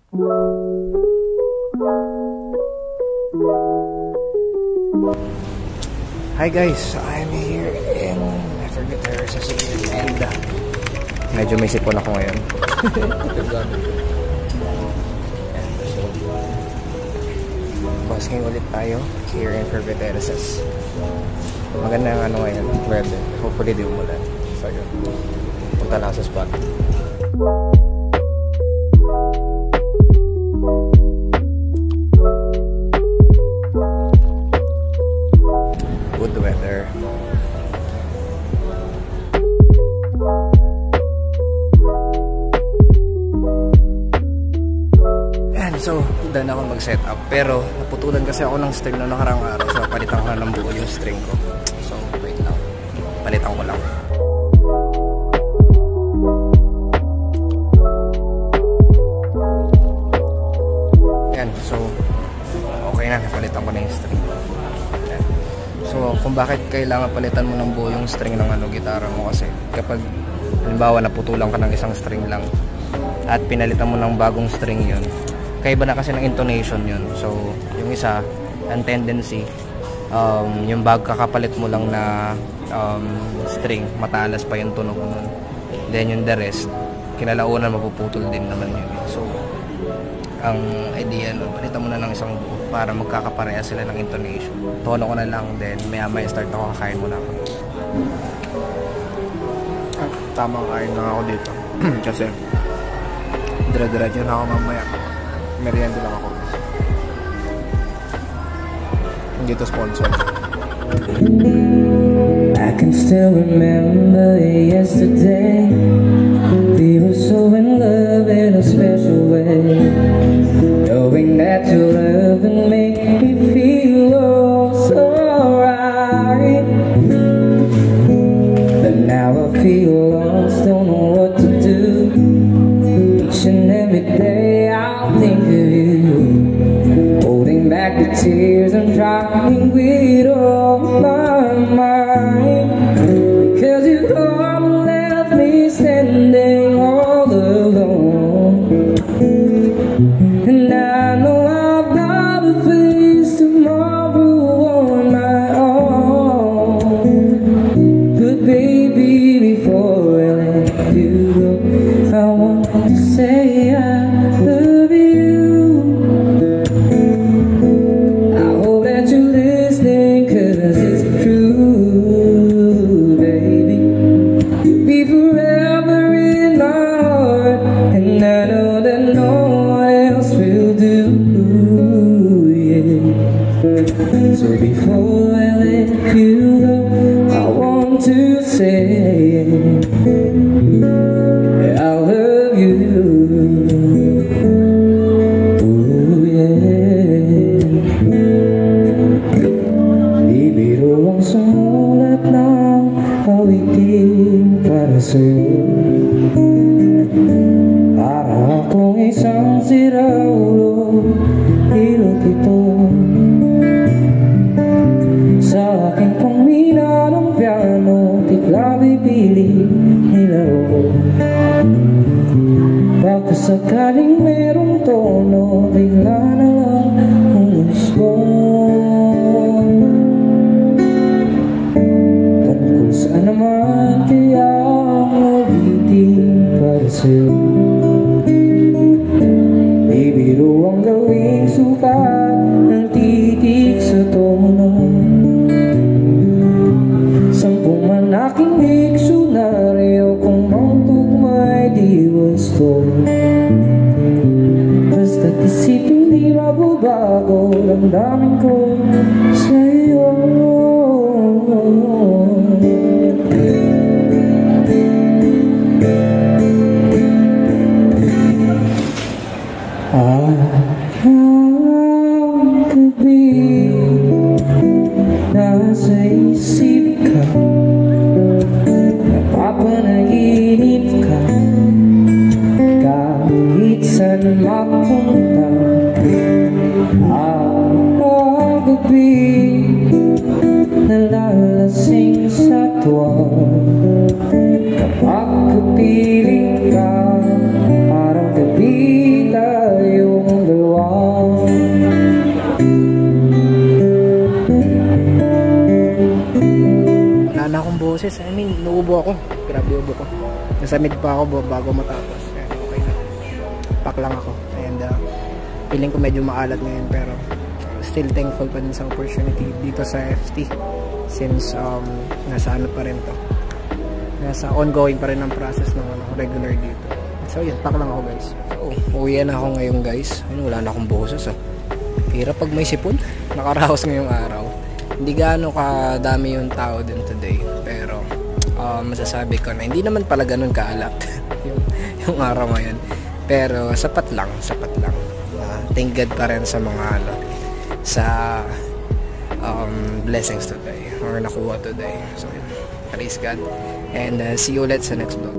Hi guys, I'm here in Forget sa City and medyo may sipon ako ngayon. So, basking ulit tayo here in Forget. Maganda ang ano ngayon, weather. Hopefully di umulan. So yun, punta lang sa spot. Good weather. And so, done ako mag-set up. Pero, naputulan kasi ako ng string na nakarang araw. So, palitan ko na ng buo yung string ko. So, wait lang. Palitan ko lang. Yan. So, okay na. Napalitan ko na yung string. So, kung bakit kailangan palitan mo ng buo yung string ng gitara mo kasi kapag halimbawa naputulan ka ng isang string lang at pinalitan mo ng bagong string yun, kaiba na kasi ng intonation yun. So, yung isa, ang tendency, yung kakapalit mo lang na string, matalas pa yung tunog nun. Then yung the rest, kinalaunan mapuputol din naman yun. So, ang idea nun, palitan mo na ng isang buo para magkakapareha sila ng intonation. Tono ko na lang, then maya-maya start ako, kakain muna ako. Tamang kain lang ako dito. Kasi dire-diretso na ako mamaya. Merienda lang ako. Hindi ito sponsored. I can still remember yesterday. We were so in love in a special way. Knowing that your love would make me feel oh so right. But now I feel lost, don't know what to do. Each and every day I'll think of you, holding back the tears I'm trying with all my mind. Because you all left me standing all alone, and I know I've got to face tomorrow on my own. But baby, before I let you go, I want to say I love you. I hope that you're listening, 'cause it's true, baby. You'll be forever in my heart, and I know that no one else will do, yeah. So before I let you go, I want to say I love you. Ooh, yeah. Bibiro ang sumulat ng awitin para sa'yo. Para akong isang siraulo, hilot ito sa aking pangmina ng piano, tikla bibili nilaro. Baka sakaling merong tono, bigla na lang umusbong. Tungkol saan naman kaya ang awitin para sa'yo? Bibiro ang gawing sukat ng titik sa tono. Sampung man aking diksyonaryo, kung ang tugma'y di gusto. Basta't isipin di mababago, damdamin ko sa'yo. Ang gabi, nasa isip ka, napapanaginip ka, kahit saan mapunta. Ang gabi, nalalasing sa tuwa, kapag kapiling ka, parang Magkabi tayong dalawa. Wala na akong boses. I mean, nauubo ako. Grabe ubo ko. Nasa mid pa ako bago matapos. Ayan, okay na. Pak lang ako. And feeling ko medyo maalat ngayon, pero still thankful pa din sa opportunity dito sa FT. Since nasa ano pa rin to. Nasa ongoing pa rin ang process ng regular dito. So yun, pak lang ako guys. So, uwi na ako ngayon guys. Ayun, wala na akong boses Hirap pag may sipon. Nakaraos ngayong araw. Hindi gaano kadami yung tao din today. Pero masasabi ko na hindi naman pala ganun kaalat yung araw ngayon. Pero sapat lang. Thank God pa rin sa mga sa blessings today or nakuha today. So praise God. And see you ulit sa next vlog.